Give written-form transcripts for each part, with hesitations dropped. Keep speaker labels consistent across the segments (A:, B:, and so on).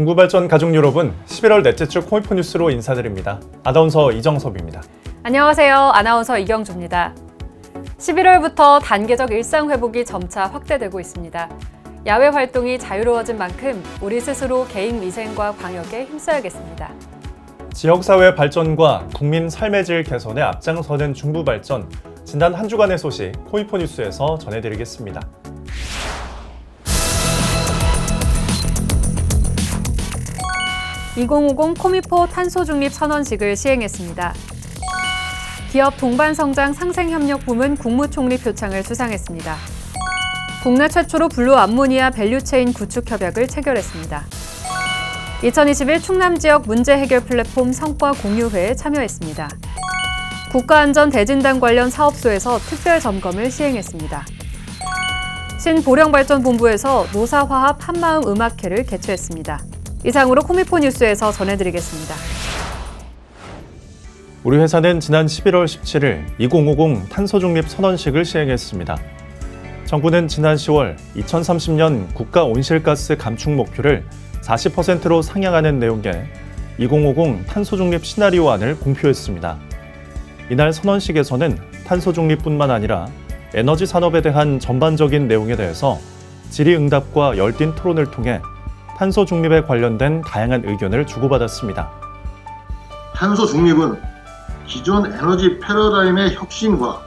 A: 중부발전 가족 여러분, 11월 넷째 주 코미포 뉴스로 인사드립니다. 아나운서 이정섭입니다.
B: 안녕하세요. 아나운서 이경주입니다. 11월부터 단계적 일상 회복이 점차 확대되고 있습니다. 야외 활동이 자유로워진 만큼 우리 스스로 개인 위생과 방역에 힘써야겠습니다.
A: 지역사회 발전과 국민 삶의 질 개선에 앞장서는 중부발전, 지난 한 주간의 소식 코미포 뉴스에서 전해드리겠습니다.
B: (2050) 코미포 탄소중립 선언식을 시행했습니다. 기업 동반성장 상생협력 부문 국무총리 표창을 수상했습니다. 국내 최초로 블루 암모니아 밸류체인 구축 협약을 체결했습니다. 2021 충남 지역 문제 해결 플랫폼 성과 공유회에 참여했습니다. 국가안전 대진단 관련 사업소에서 특별 점검을 시행했습니다. 신보령발전본부에서 노사화합 한마음 음악회를 개최했습니다. 이상으로 코미포 뉴스에서 전해드리겠습니다.
A: 우리 회사는 지난 11월 17일 2050 탄소중립 선언식을 시행했습니다. 정부는 지난 10월 2030년 국가 온실가스 감축 목표를 40%로 상향하는 내용의 2050 탄소중립 시나리오안을 공표했습니다. 이날 선언식에서는 탄소중립뿐만 아니라 에너지 산업에 대한 전반적인 내용에 대해서 질의응답과 열띤 토론을 통해 탄소 중립에 관련된 다양한 의견을 주고받았습니다.
C: 탄소 중립은 기존 에너지 패러다임의 혁신과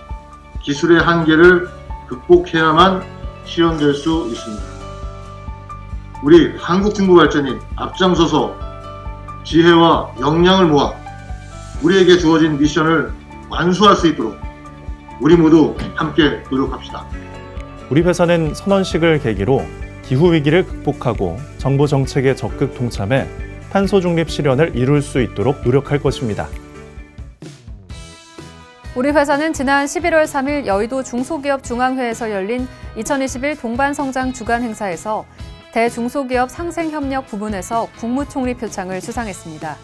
C: 기술의 한계를 극복해야만 실현될 수 있습니다. 우리 한국중부발전이 앞장서서 지혜와 역량을 모아 우리에게 주어진 미션을 완수할 수 있도록 우리 모두 함께 노력합시다.
A: 우리 회사는 선언식을 계기로 기후위기를 극복하고 정부 정책에 적극 동참해 탄소 중립 실현을 이룰 수 있도록 노력할 것입니다.
B: 우리 회사는 지난 11월 3일 여의도 중소기업 중앙회에서 열린 2021 동반성장 주간 행사에서 대중소기업 상생협력 부문에서 국무총리 표창을 수상했습니다.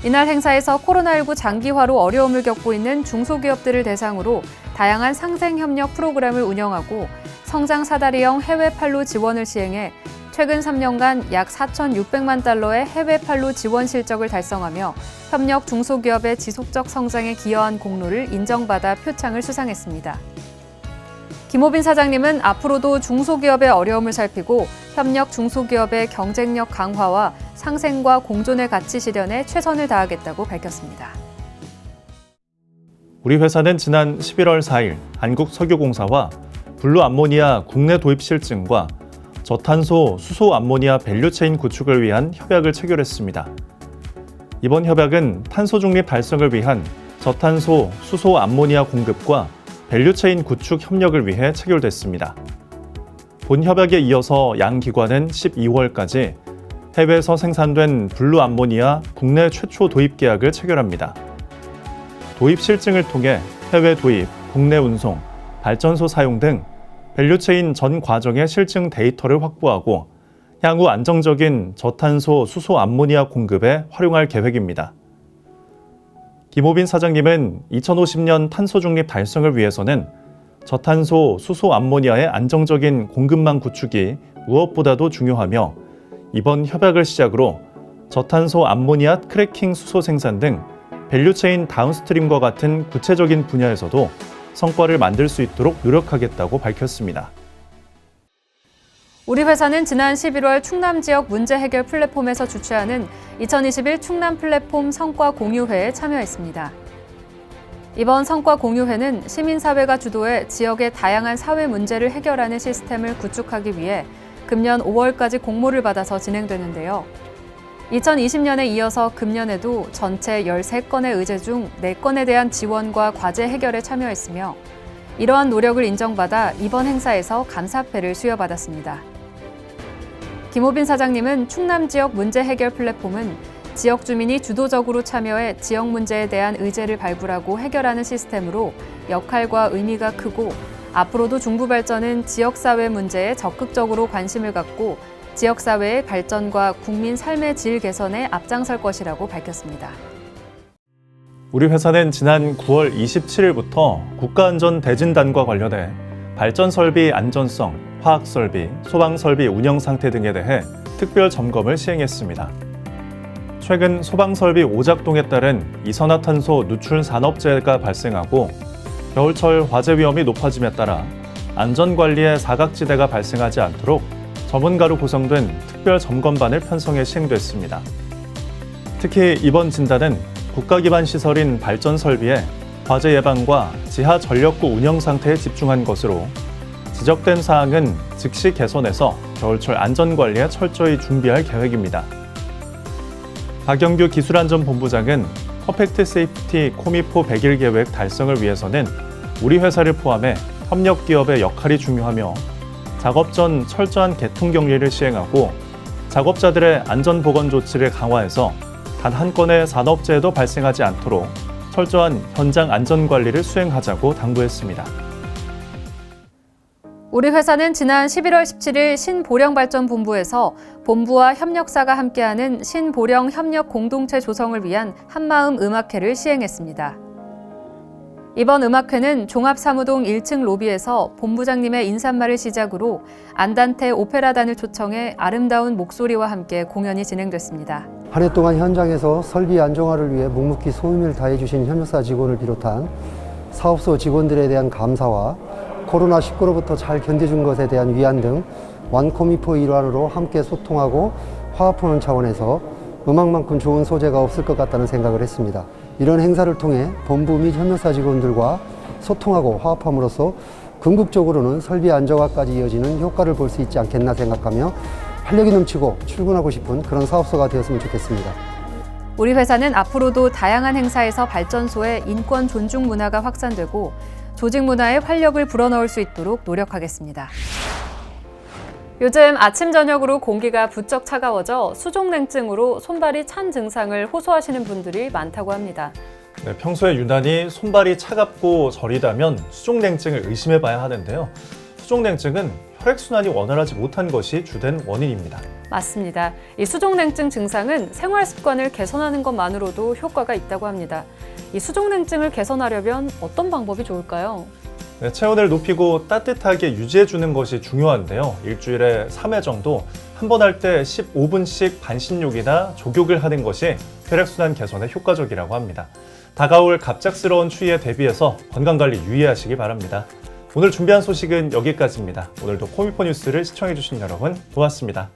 B: 이날 행사에서 코로나19 장기화로 어려움을 겪고 있는 중소기업들을 대상으로 다양한 상생협력 프로그램을 운영하고 성장 사다리형 해외 판로 지원을 시행해 최근 3년간 약 4,600만 달러의 해외 판로 지원 실적을 달성하며 협력 중소기업의 지속적 성장에 기여한 공로를 인정받아 표창을 수상했습니다. 김호빈 사장님은 앞으로도 중소기업의 어려움을 살피고 협력 중소기업의 경쟁력 강화와 상생과 공존의 가치 실현에 최선을 다하겠다고 밝혔습니다.
A: 우리 회사는 지난 11월 4일 한국석유공사와 블루 암모니아 국내 도입 실증과 저탄소 수소 암모니아 밸류체인 구축을 위한 협약을 체결했습니다. 이번 협약은 탄소 중립 달성을 위한 저탄소 수소 암모니아 공급과 밸류체인 구축 협력을 위해 체결됐습니다. 본 협약에 이어서 양 기관은 12월까지 해외에서 생산된 블루 암모니아 국내 최초 도입 계약을 체결합니다. 도입 실증을 통해 해외 도입, 국내 운송, 발전소 사용 등 밸류체인 전 과정의 실증 데이터를 확보하고 향후 안정적인 저탄소 수소 암모니아 공급에 활용할 계획입니다. 김호빈 사장님은 2050년 탄소 중립 달성을 위해서는 저탄소 수소 암모니아의 안정적인 공급망 구축이 무엇보다도 중요하며 이번 협약을 시작으로 저탄소 암모니아 크래킹 수소 생산 등 밸류체인 다운스트림과 같은 구체적인 분야에서도 성과를 만들 수 있도록 노력하겠다고 밝혔습니다.
B: 우리 회사는 지난 11월 충남 지역 문제 해결 플랫폼에서 주최하는 2021 충남 플랫폼 성과 공유회에 참여했습니다. 이번 성과 공유회는 시민사회가 주도해 지역의 다양한 사회 문제를 해결하는 시스템을 구축하기 위해 금년 5월까지 공모를 받아서 진행되는데요. 2020년에 이어서 금년에도 전체 13건의 의제 중 4건에 대한 지원과 과제 해결에 참여했으며 이러한 노력을 인정받아 이번 행사에서 감사패를 수여받았습니다. 김호빈 사장님은 충남 지역 문제 해결 플랫폼은 지역 주민이 주도적으로 참여해 지역 문제에 대한 의제를 발굴하고 해결하는 시스템으로 역할과 의미가 크고 앞으로도 중부발전은 지역사회 문제에 적극적으로 관심을 갖고 지역사회의 발전과 국민 삶의 질 개선에 앞장설 것이라고 밝혔습니다.
A: 우리 회사는 지난 9월 27일부터 국가안전 대진단과 관련해 발전설비 안전성, 화학설비, 소방설비 운영 상태 등에 대해 특별 점검을 시행했습니다. 최근 소방설비 오작동에 따른 이산화탄소 누출 산업재해가 발생하고 겨울철 화재 위험이 높아짐에 따라 안전관리에 사각지대가 발생하지 않도록 전문가로 구성된 특별 점검반을 편성해 시행됐습니다. 특히 이번 진단은 국가 기반 시설인 발전 설비의 화재 예방과 지하 전력구 운영 상태에 집중한 것으로 지적된 사항은 즉시 개선해서 겨울철 안전관리에 철저히 준비할 계획입니다. 박영규 기술안전본부장은 퍼펙트 세이프티 코미포 100일 계획 달성을 위해서는 우리 회사를 포함해 협력 기업의 역할이 중요하며 작업 전 철저한 개통 격리를 시행하고 작업자들의 안전보건 조치를 강화해서 단 한 건의 산업재해도 발생하지 않도록 철저한 현장 안전관리를 수행하자고 당부했습니다.
B: 우리 회사는 지난 11월 17일 신보령발전본부에서 본부와 협력사가 함께하는 신보령 협력 공동체 조성을 위한 한마음 음악회를 시행했습니다. 이번 음악회는 종합사무동 1층 로비에서 본부장님의 인사말을 시작으로 안단테 오페라단을 초청해 아름다운 목소리와 함께 공연이 진행됐습니다.
D: 한 해 동안 현장에서 설비 안정화를 위해 묵묵히 소임을 다해주신 협력사 직원을 비롯한 사업소 직원들에 대한 감사와 코로나19로부터 잘 견뎌준 것에 대한 위안 등 완코미포 일환으로 함께 소통하고 화합하는 차원에서 음악만큼 좋은 소재가 없을 것 같다는 생각을 했습니다. 이런 행사를 통해 본부 및 협력사 직원들과 소통하고 화합함으로써 궁극적으로는 설비 안정화까지 이어지는 효과를 볼 수 있지 않겠나 생각하며 활력이 넘치고 출근하고 싶은 그런 사업소가 되었으면 좋겠습니다.
B: 우리 회사는 앞으로도 다양한 행사에서 발전소의 인권 존중 문화가 확산되고 조직 문화에 활력을 불어넣을 수 있도록 노력하겠습니다. 요즘 아침 저녁으로 공기가 부쩍 차가워져 수족냉증으로 손발이 찬 증상을 호소하시는 분들이 많다고 합니다.
A: 네, 평소에 유난히 손발이 차갑고 저리다면 수족냉증을 의심해봐야 하는데요. 수족냉증은 혈액순환이 원활하지 못한 것이 주된 원인입니다.
B: 맞습니다. 이 수족냉증 증상은 생활 습관을 개선하는 것만으로도 효과가 있다고 합니다. 이 수족냉증을 개선하려면 어떤 방법이 좋을까요?
A: 네, 체온을 높이고 따뜻하게 유지해주는 것이 중요한데요. 일주일에 3회 정도 한 번 할 때 15분씩 반신욕이나 족욕을 하는 것이 혈액순환 개선에 효과적이라고 합니다. 다가올 갑작스러운 추위에 대비해서 건강관리 유의하시기 바랍니다. 오늘 준비한 소식은 여기까지입니다. 오늘도 코미포 뉴스를 시청해주신 여러분 고맙습니다.